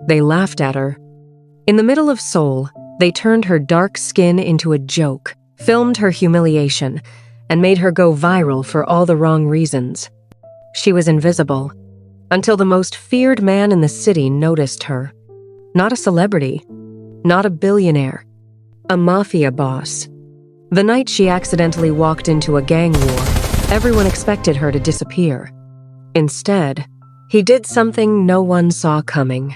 They laughed at her. In the middle of Seoul, they turned her dark skin into a joke, filmed her humiliation, and made her go viral for all the wrong reasons. She was invisible, until the most feared man in the city noticed her. Not a celebrity, not a billionaire, a mafia boss. The night she accidentally walked into a gang war, everyone expected her to disappear. Instead, he did something no one saw coming.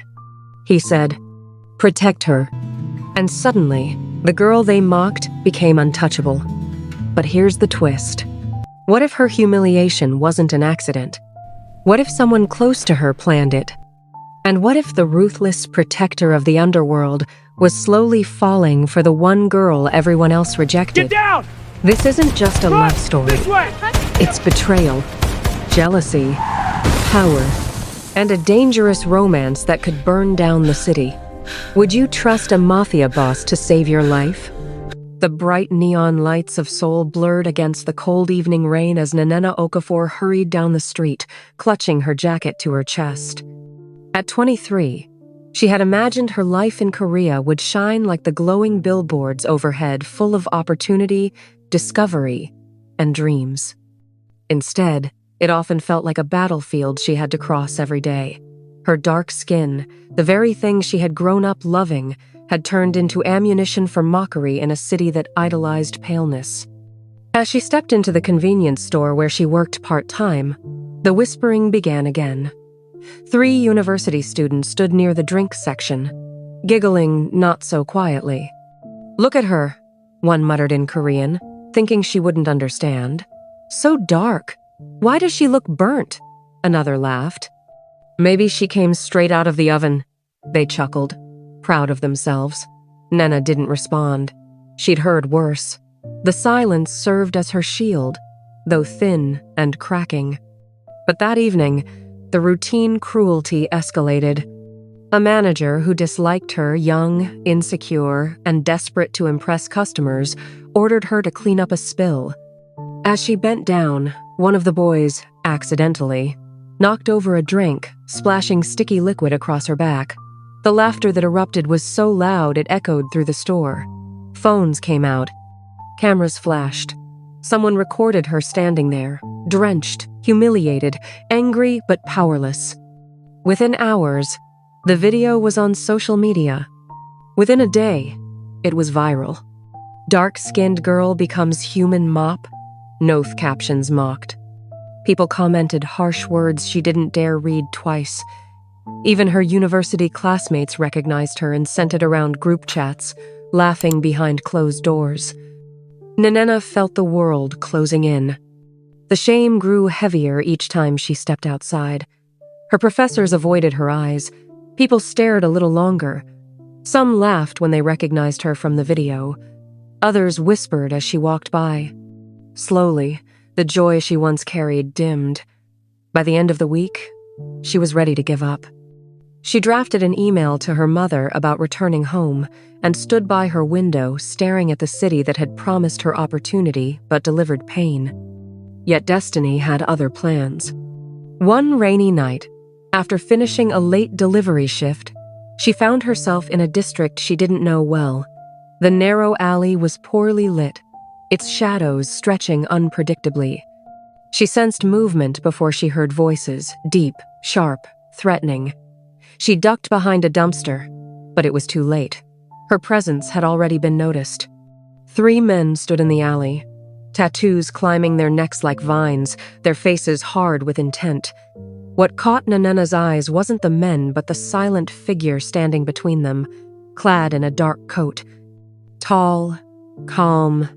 He said, "Protect her." And suddenly, the girl they mocked became untouchable. But here's the twist. What if her humiliation wasn't an accident? What if someone close to her planned it? And what if the ruthless protector of the underworld was slowly falling for the one girl everyone else rejected? Get down! This isn't just a love story. This way! It's betrayal, jealousy, power, and a dangerous romance that could burn down the city. Would you trust a mafia boss to save your life? The bright neon lights of Seoul blurred against the cold evening rain as Nanena Okafor hurried down the street, clutching her jacket to her chest. At 23, she had imagined her life in Korea would shine like the glowing billboards overhead, full of opportunity, discovery, and dreams. Instead, it often felt like a battlefield she had to cross every day. Her dark skin, the very thing she had grown up loving, had turned into ammunition for mockery in a city that idolized paleness. As she stepped into the convenience store where she worked part-time, the whispering began again. 3 university students stood near the drinks section, giggling not so quietly. "Look at her," one muttered in Korean, thinking she wouldn't understand. "So dark. Why does she look burnt?" Another laughed. "Maybe she came straight out of the oven," they chuckled, proud of themselves. Nena didn't respond. She'd heard worse. The silence served as her shield, though thin and cracking. But that evening, the routine cruelty escalated. A manager who disliked her, young, insecure, and desperate to impress customers, ordered her to clean up a spill. As she bent down, one of the boys, accidentally, knocked over a drink, splashing sticky liquid across her back. The laughter that erupted was so loud it echoed through the store. Phones came out. Cameras flashed. Someone recorded her standing there, drenched, humiliated, angry but powerless. Within hours, the video was on social media. Within a day, it was viral. "Dark-skinned girl becomes human mop," Noth captions mocked. People commented harsh words she didn't dare read twice. Even her university classmates recognized her and sent it around group chats, laughing behind closed doors. Nanena felt the world closing in. The shame grew heavier each time she stepped outside. Her professors avoided her eyes. People stared a little longer. Some laughed when they recognized her from the video. Others whispered as she walked by. Slowly, the joy she once carried dimmed. By the end of the week, she was ready to give up. She drafted an email to her mother about returning home and stood by her window staring at the city that had promised her opportunity but delivered pain. Yet destiny had other plans. One rainy night, after finishing a late delivery shift, she found herself in a district she didn't know well. The narrow alley was poorly lit, its shadows stretching unpredictably. She sensed movement before she heard voices, deep, sharp, threatening. She ducked behind a dumpster, but it was too late. Her presence had already been noticed. 3 men stood in the alley, tattoos climbing their necks like vines, their faces hard with intent. What caught Nanena's eyes wasn't the men, but the silent figure standing between them, clad in a dark coat. Tall, calm,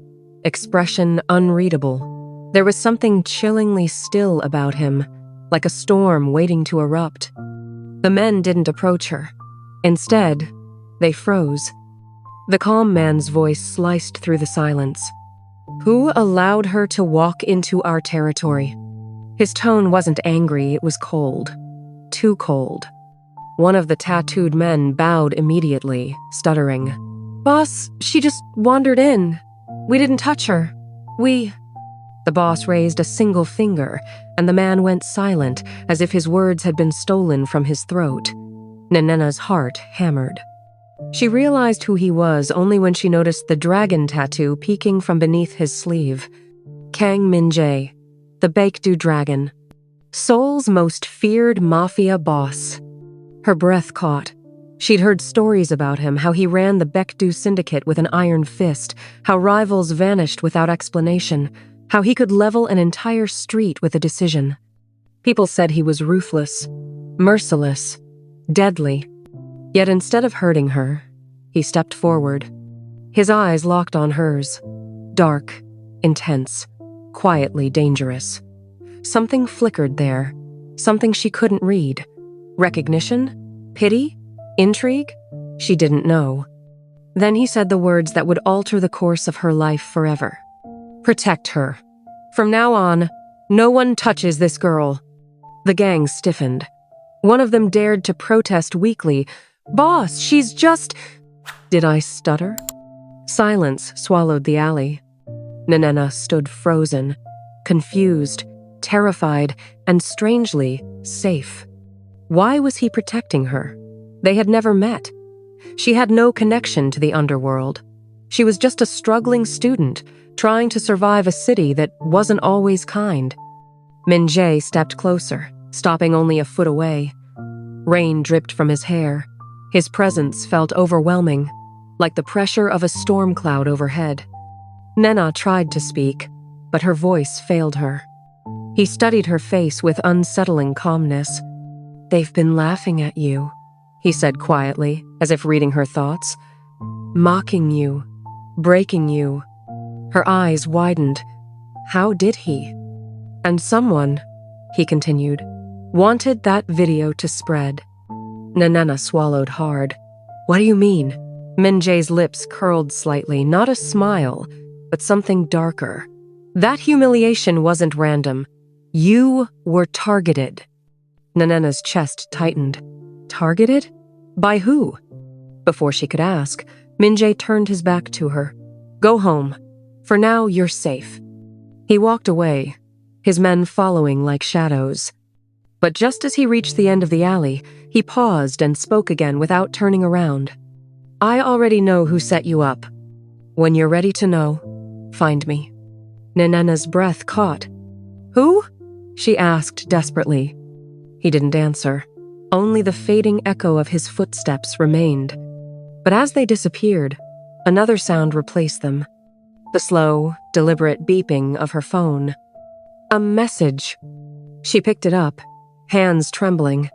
expression unreadable. There was something chillingly still about him, like a storm waiting to erupt. The men didn't approach her. Instead, they froze. The calm man's voice sliced through the silence. "Who allowed her to walk into our territory?" His tone wasn't angry, it was cold. Too cold. One of the tattooed men bowed immediately, stuttering. "Boss, she just wandered in. We didn't touch her. The boss raised a single finger, and the man went silent, as if his words had been stolen from his throat. Nenena's heart hammered. She realized who he was only when she noticed the dragon tattoo peeking from beneath his sleeve. Kang Min-jae, the Baekdu dragon. Seoul's most feared mafia boss. Her breath caught. She'd heard stories about him, how he ran the Baekdu syndicate with an iron fist, how rivals vanished without explanation, how he could level an entire street with a decision. People said he was ruthless, merciless, deadly. Yet instead of hurting her, he stepped forward. His eyes locked on hers. Dark, intense, quietly dangerous. Something flickered there. Something she couldn't read. Recognition? Pity? Intrigue? She didn't know. Then he said the words that would alter the course of her life forever. Protect her. From now on, no one touches this girl. The gang stiffened. One of them dared to protest weakly. Boss, she's just... Did I stutter? Silence swallowed the alley. Nenena stood frozen, confused, terrified, and strangely safe. Why was he protecting her? They had never met. She had no connection to the underworld. She was just a struggling student, trying to survive a city that wasn't always kind. Min-jae stepped closer, stopping only a foot away. Rain dripped from his hair. His presence felt overwhelming, like the pressure of a storm cloud overhead. Nena tried to speak, but her voice failed her. He studied her face with unsettling calmness. "They've been laughing at you," he said quietly, as if reading her thoughts. "Mocking you, breaking you." Her eyes widened. How did he? "And someone," he continued, "wanted that video to spread." Nenena swallowed hard. "What do you mean?" Min-jae's lips curled slightly, not a smile, but something darker. "That humiliation wasn't random. You were targeted." Nenena's chest tightened. Targeted? By who? Before she could ask, Min-jae turned his back to her. "Go home. For now, you're safe." He walked away, his men following like shadows. But just as he reached the end of the alley, he paused and spoke again without turning around. "I already know who set you up. When you're ready to know, find me." Nenena's breath caught. "Who?" she asked desperately. He didn't answer. Only the fading echo of his footsteps remained. But as they disappeared, another sound replaced them. The slow, deliberate beeping of her phone. A message. She picked it up, hands trembling.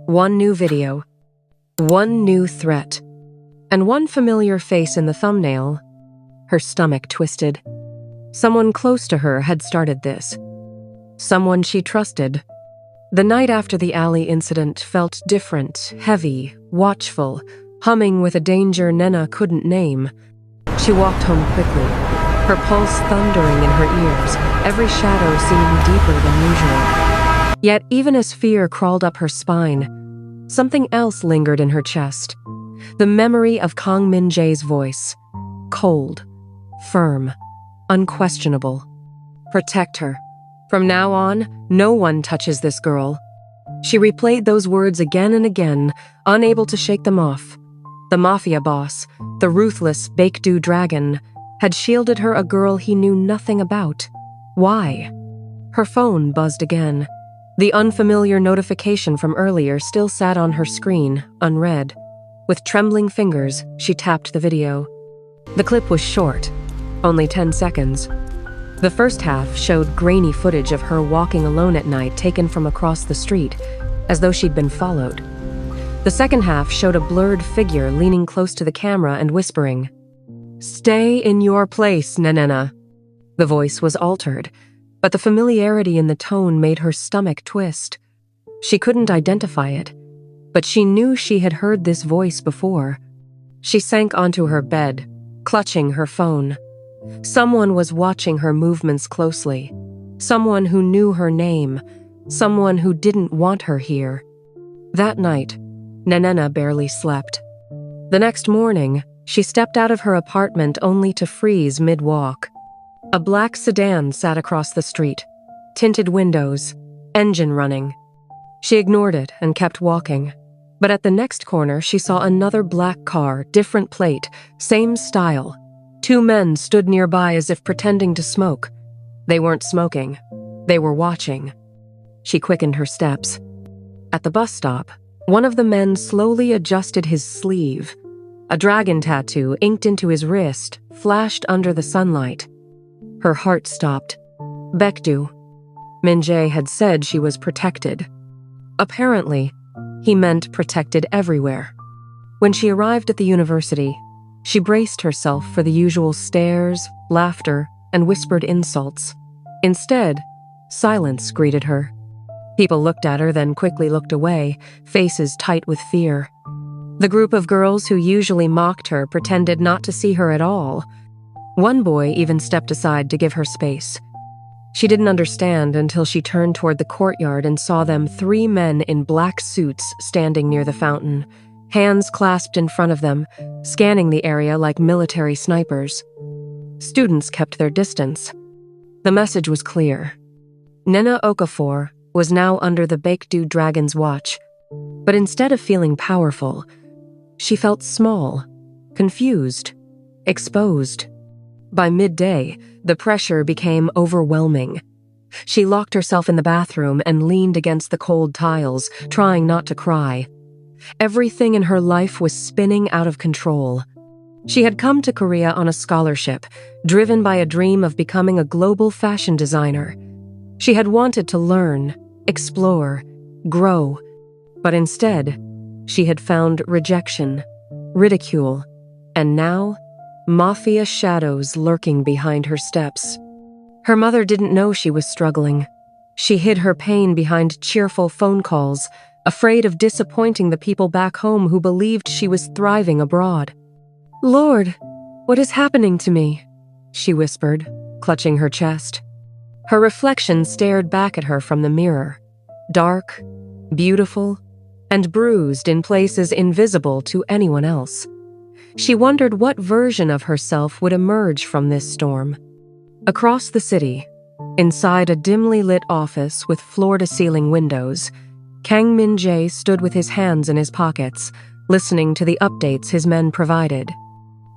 One new video. One new threat. And one familiar face in the thumbnail. Her stomach twisted. Someone close to her had started this. Someone she trusted. The night after the alley incident felt different, heavy, watchful, humming with a danger Nena couldn't name. She walked home quickly, her pulse thundering in her ears, every shadow seeming deeper than usual. Yet even as fear crawled up her spine, something else lingered in her chest. The memory of Kang Min-jae's voice. Cold, firm, unquestionable. Protect her. From now on, no one touches this girl. She replayed those words again and again, unable to shake them off. The Mafia boss, the ruthless Baekdu dragon, had shielded her a girl he knew nothing about. Why? Her phone buzzed again. The unfamiliar notification from earlier still sat on her screen, unread. With trembling fingers, she tapped the video. The clip was short, only 10 seconds. The first half showed grainy footage of her walking alone at night taken from across the street, as though she'd been followed. The second half showed a blurred figure leaning close to the camera and whispering, "Stay in your place, Nenena." The voice was altered, but the familiarity in the tone made her stomach twist. She couldn't identify it, but she knew she had heard this voice before. She sank onto her bed, clutching her phone. Someone was watching her movements closely. Someone who knew her name. Someone who didn't want her here. That night, Nenena barely slept. The next morning, she stepped out of her apartment only to freeze mid-walk. A black sedan sat across the street. Tinted windows, engine running. She ignored it and kept walking. But at the next corner, she saw another black car, different plate, same style. 2 men stood nearby as if pretending to smoke. They weren't smoking. They were watching. She quickened her steps. At the bus stop, one of the men slowly adjusted his sleeve. A dragon tattoo inked into his wrist flashed under the sunlight. Her heart stopped. Baekdu. Min-jae had said she was protected. Apparently, he meant protected everywhere. When she arrived at the university, she braced herself for the usual stares, laughter, and whispered insults. Instead, silence greeted her. People looked at her, then quickly looked away, faces tight with fear. The group of girls who usually mocked her pretended not to see her at all. One boy even stepped aside to give her space. She didn't understand until she turned toward the courtyard and saw them 3 men in black suits standing near the fountain, hands clasped in front of them, scanning the area like military snipers. Students kept their distance. The message was clear. Nena Okafor was now under the Baekdu dragon's watch, but instead of feeling powerful, she felt small, confused, exposed. By midday, the pressure became overwhelming. She locked herself in the bathroom and leaned against the cold tiles, trying not to cry. Everything in her life was spinning out of control. She had come to Korea on a scholarship, driven by a dream of becoming a global fashion designer. She had wanted to learn, explore, grow, but instead, she had found rejection, ridicule, and now, Mafia shadows lurking behind her steps. Her mother didn't know she was struggling. She hid her pain behind cheerful phone calls, afraid of disappointing the people back home who believed she was thriving abroad. "Lord, what is happening to me?" she whispered, clutching her chest. Her reflection stared back at her from the mirror, dark, beautiful, and bruised in places invisible to anyone else. She wondered what version of herself would emerge from this storm. Across the city, inside a dimly lit office with floor-to-ceiling windows, Kang Min-jae stood with his hands in his pockets, listening to the updates his men provided.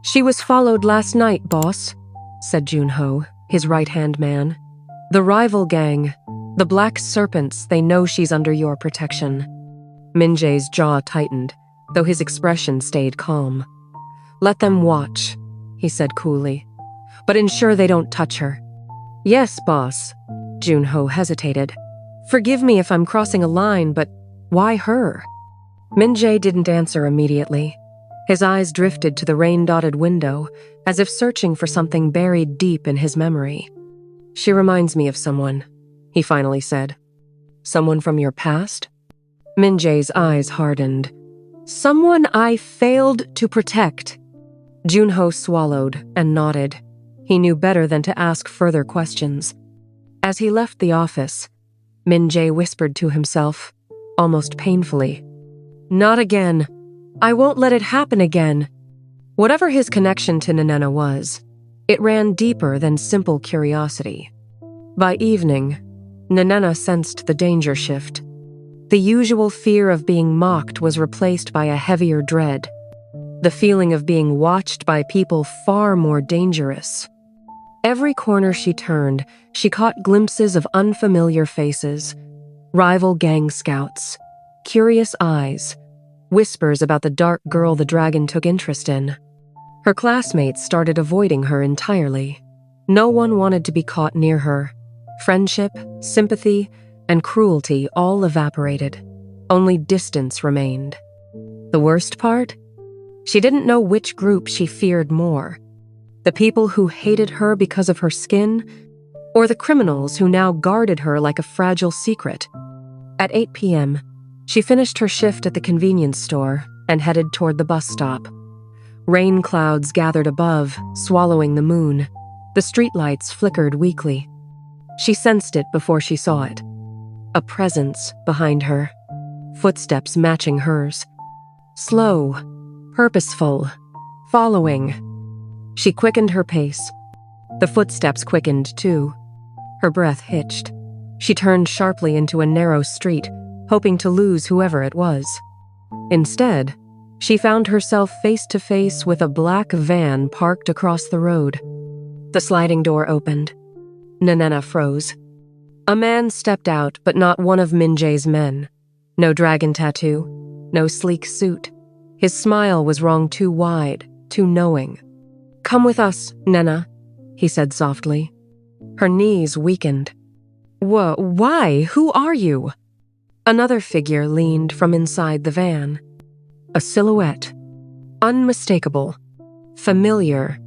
"She was followed last night, boss," said Junho, his right-hand man. "The rival gang, the Black Serpents, they know she's under your protection." Min-jae's jaw tightened, though his expression stayed calm. "Let them watch," he said coolly, "but ensure they don't touch her." "Yes, boss." Junho hesitated. "Forgive me if I'm crossing a line, but why her?" Min-jae didn't answer immediately. His eyes drifted to the rain-dotted window, as if searching for something buried deep in his memory. "She reminds me of someone," he finally said. "Someone from your past?" Min-jae's eyes hardened. "Someone I failed to protect." Junho swallowed and nodded. He knew better than to ask further questions. As he left the office, Min-jae whispered to himself, almost painfully, "Not again. I won't let it happen again." Whatever his connection to Nenena was, it ran deeper than simple curiosity. By evening, Nenena sensed the danger shift. The usual fear of being mocked was replaced by a heavier dread. The feeling of being watched by people far more dangerous. Every corner she turned, she caught glimpses of unfamiliar faces, rival gang scouts, curious eyes, whispers about the dark girl the dragon took interest in. Her classmates started avoiding her entirely. No one wanted to be caught near her. Friendship, sympathy, and cruelty all evaporated. Only distance remained. The worst part? She didn't know which group she feared more. The people who hated her because of her skin, or the criminals who now guarded her like a fragile secret. At 8 p.m., she finished her shift at the convenience store and headed toward the bus stop. Rain clouds gathered above, swallowing the moon. The streetlights flickered weakly. She sensed it before she saw it. A presence behind her. Footsteps matching hers. Slow, purposeful, following. She quickened her pace. The footsteps quickened too. Her breath hitched. She turned sharply into a narrow street, hoping to lose whoever it was. Instead, she found herself face to face with a black van parked across the road. The sliding door opened. Nenena froze. A man stepped out, but not one of Min-jae's men. No dragon tattoo, no sleek suit. His smile was wrung too wide, too knowing. "Come with us, Nena," he said softly. Her knees weakened. Why? Who are you?" Another figure leaned from inside the van. A silhouette. Unmistakable. Familiar.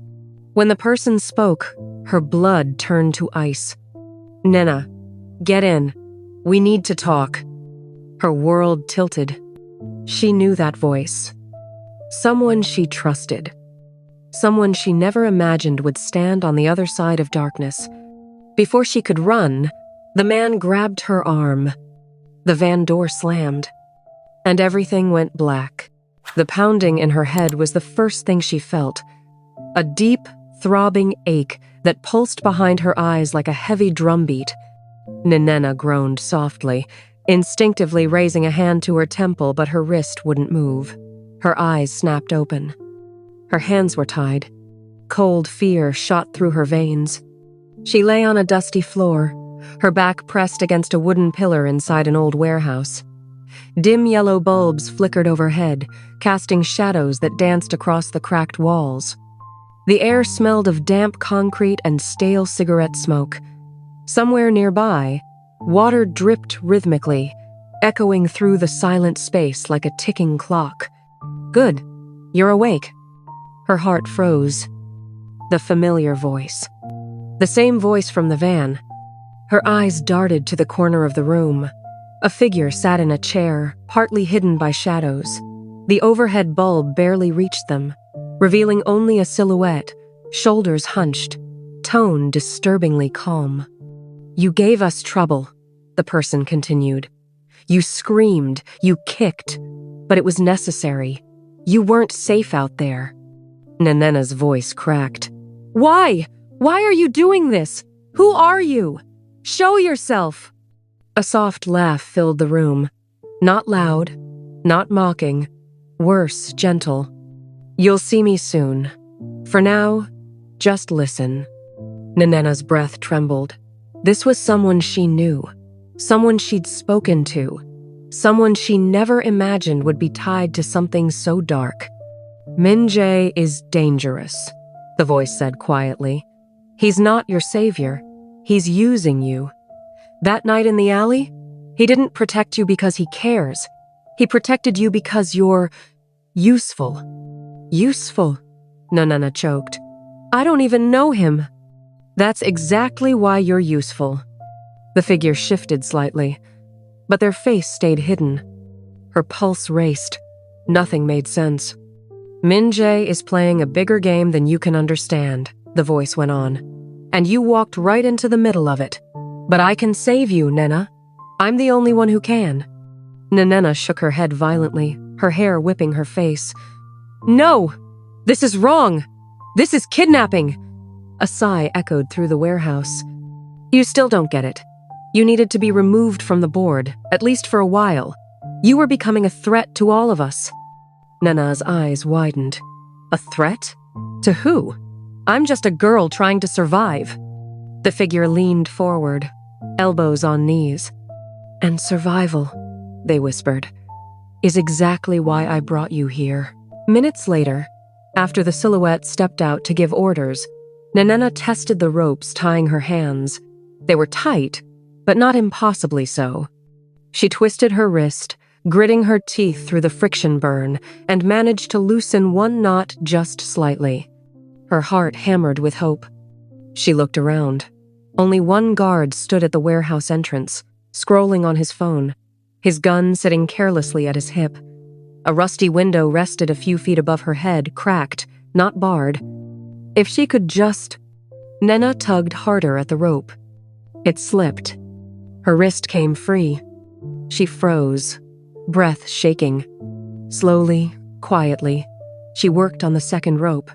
When the person spoke, her blood turned to ice. "Nena, get in. We need to talk." Her world tilted. She knew that voice. Someone she trusted. Someone she never imagined would stand on the other side of darkness. Before she could run, the man grabbed her arm. The van door slammed, and everything went black. The pounding in her head was the first thing she felt. A deep, throbbing ache that pulsed behind her eyes like a heavy drumbeat. Nenena groaned softly, instinctively raising a hand to her temple, but her wrist wouldn't move. Her eyes snapped open. Her hands were tied. Cold fear shot through her veins. She lay on a dusty floor, her back pressed against a wooden pillar inside an old warehouse. Dim yellow bulbs flickered overhead, casting shadows that danced across the cracked walls. The air smelled of damp concrete and stale cigarette smoke. Somewhere nearby, water dripped rhythmically, echoing through the silent space like a ticking clock. "Good, you're awake." Her heart froze. The familiar voice. The same voice from the van. Her eyes darted to the corner of the room. A figure sat in a chair, partly hidden by shadows. The overhead bulb barely reached them, revealing only a silhouette, shoulders hunched, tone disturbingly calm. "You gave us trouble," the person continued. "You screamed, you kicked, but it was necessary. You weren't safe out there." Nenena's voice cracked. "Why? Why are you doing this? Who are you? Show yourself!" A soft laugh filled the room. Not loud, not mocking, worse, gentle. "You'll see me soon. For now, just listen." Nenena's breath trembled. This was someone she knew, someone she'd spoken to, someone she never imagined would be tied to something so dark. "Min-jae is dangerous," the voice said quietly. "He's not your savior. He's using you. That night in the alley, he didn't protect you because he cares. He protected you because you're useful." "Useful?" Nenena choked. "I don't even know him." "That's exactly why you're useful." The figure shifted slightly, but their face stayed hidden. Her pulse raced. Nothing made sense. "Min-jae is playing a bigger game than you can understand," the voice went on. "And you walked right into the middle of it. But I can save you, Nena. I'm the only one who can." Nenena shook her head violently, her hair whipping her face. "No! This is wrong! This is kidnapping!" A sigh echoed through the warehouse. "You still don't get it. You needed to be removed from the board, at least for a while. You were becoming a threat to all of us." Nena's eyes widened. "A threat? To who? I'm just a girl trying to survive." The figure leaned forward, elbows on knees. "And survival," they whispered, "is exactly why I brought you here." Minutes later, after the silhouette stepped out to give orders, Nenena tested the ropes tying her hands. They were tight, but not impossibly so. She twisted her wrist, gritting her teeth through the friction burn, and managed to loosen one knot just slightly. Her heart hammered with hope. She looked around. Only one guard stood at the warehouse entrance, scrolling on his phone, his gun sitting carelessly at his hip. A rusty window rested a few feet above her head, cracked, not barred. If she could just... Nena tugged harder at the rope. It slipped. Her wrist came free. She froze, breath shaking. Slowly, quietly, she worked on the second rope.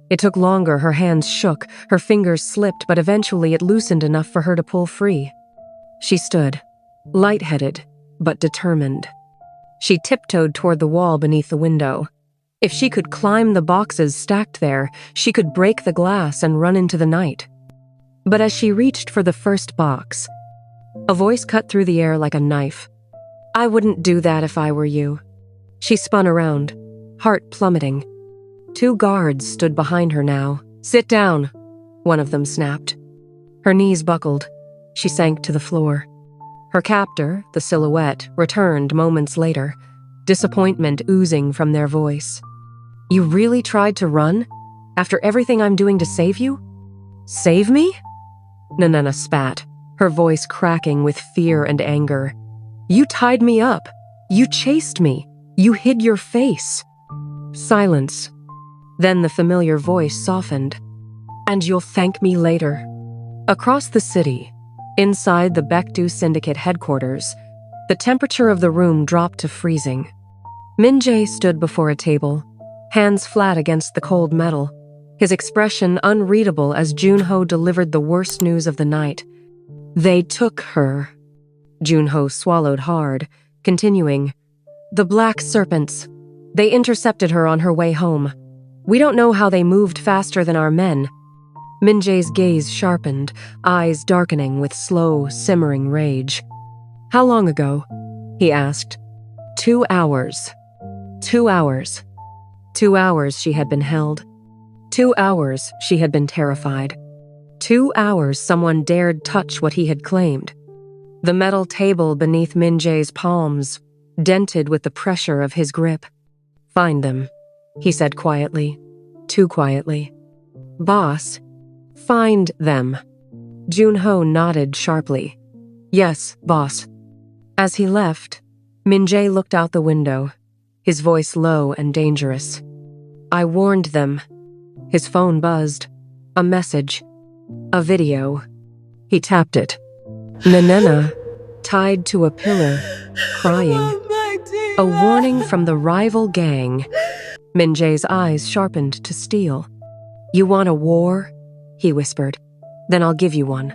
It took longer, her hands shook, her fingers slipped, but eventually it loosened enough for her to pull free. She stood, lightheaded, but determined. She tiptoed toward the wall beneath the window. If she could climb the boxes stacked there, she could break the glass and run into the night. But as she reached for the first box, a voice cut through the air like a knife. "I wouldn't do that if I were you." She spun around, heart plummeting. 2 guards stood behind her now. "Sit down," one of them snapped. Her knees buckled. She sank to the floor. Her captor, the silhouette, returned moments later, disappointment oozing from their voice. "You really tried to run? After everything I'm doing to save you?" "Save me?" Nanana spat, her voice cracking with fear and anger. "You tied me up. You chased me. You hid your face." Silence. Then the familiar voice softened. "And you'll thank me later." Across the city, inside the Baekdu Syndicate headquarters, the temperature of the room dropped to freezing. Min-jae stood before a table, hands flat against the cold metal, his expression unreadable as Junho delivered the worst news of the night. "They took her." Junho swallowed hard, continuing, "The Black Serpents. They intercepted her on her way home. We don't know how they moved faster than our men." Min-jae's gaze sharpened, eyes darkening with slow, simmering rage. "How long ago?" he asked. 2 hours. 2 hours. 2 hours she had been held. 2 hours she had been terrified. 2 hours someone dared touch what he had claimed. The metal table beneath Min-jae's palms, dented with the pressure of his grip. "Find them," he said quietly, too quietly. "Boss, find them." Junho nodded sharply. "Yes, boss." As he left, Min-jae looked out the window, his voice low and dangerous. "I warned them." His phone buzzed. A message. A video. He tapped it. Nanana, tied to a pillar, crying. A warning from the rival gang. Min-jae's eyes sharpened to steel. "You want a war?" he whispered. "Then I'll give you one."